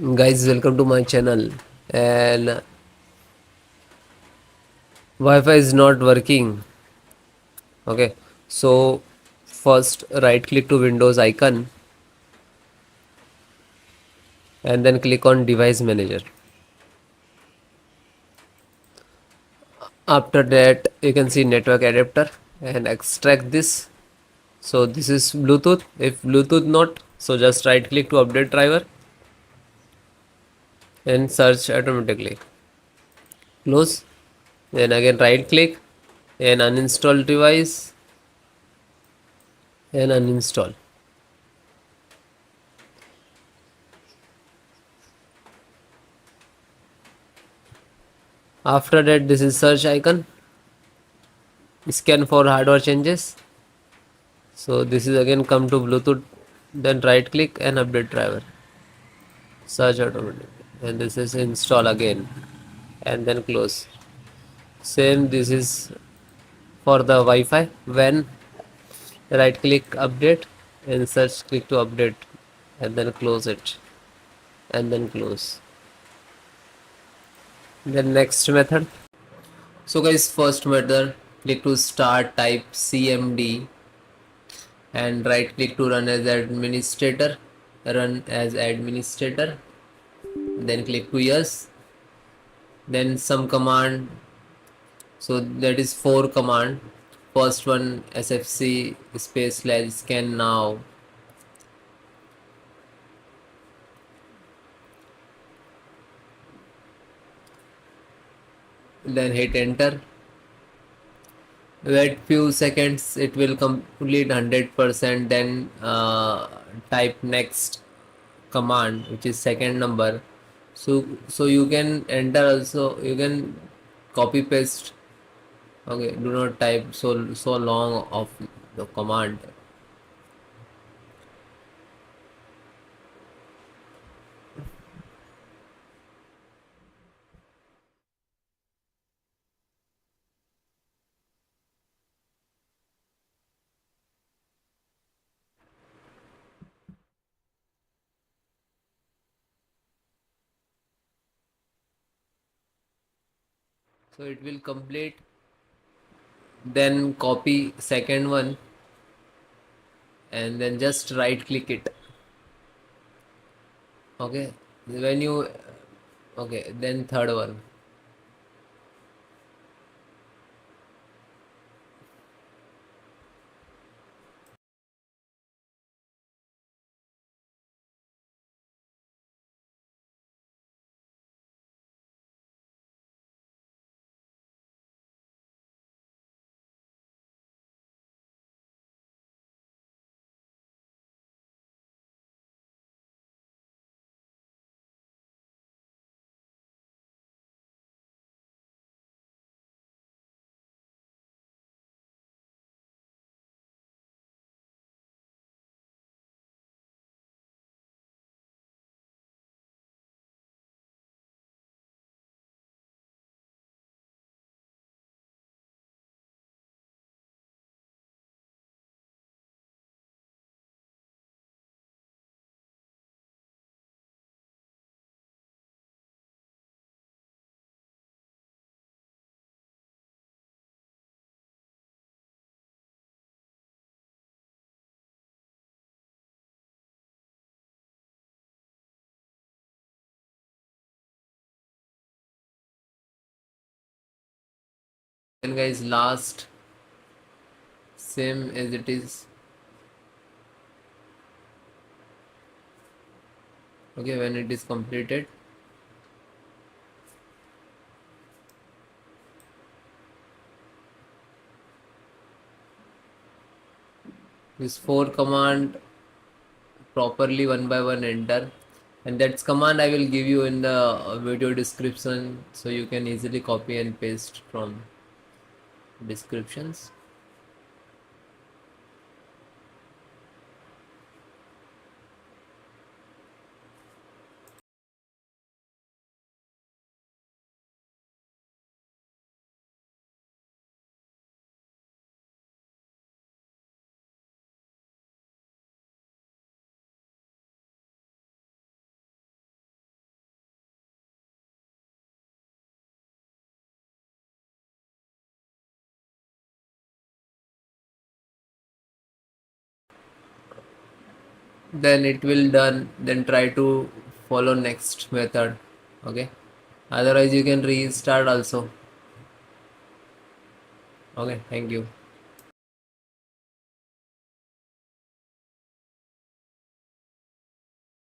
Guys, welcome to my channel. And Wi-Fi is not working. Okay, so first right click to Windows icon and then click on Device Manager. After that, you can see network adapter and extract this. So this is Bluetooth. If Bluetooth not, so just right click to update driver and search automatically. Close. Then again right click and uninstall device and uninstall. After that, this is search icon. Scan for hardware changes. So this is again come to Bluetooth, then right click and update driver. Search automatic. And this is install again and then close. Same this is for the Wi-Fi. When right click update and search click to update and then close it and then close. Then next method. So guys, first method, click to start, type CMD and right click to run as administrator. Run as administrator, then click to yes, then some command. So that is 4 command. First one, sfc space slash scan now, then hit enter. Wait few seconds, it will complete 100%. Then type next command, which is second number. So you can enter also, you can copy paste. Okay, do not type so long of the command. So it will complete. Then copy second one and then just right click it. Okay, when you, okay, then third one. And guys, last, same as it is. Okay, when it is completed, this 4 command properly one by one enter, and that's command I will give you in the video description, so you can easily copy and paste from descriptions. then it will done, then try to follow next method. Okay, otherwise you can restart also. Okay, thank you.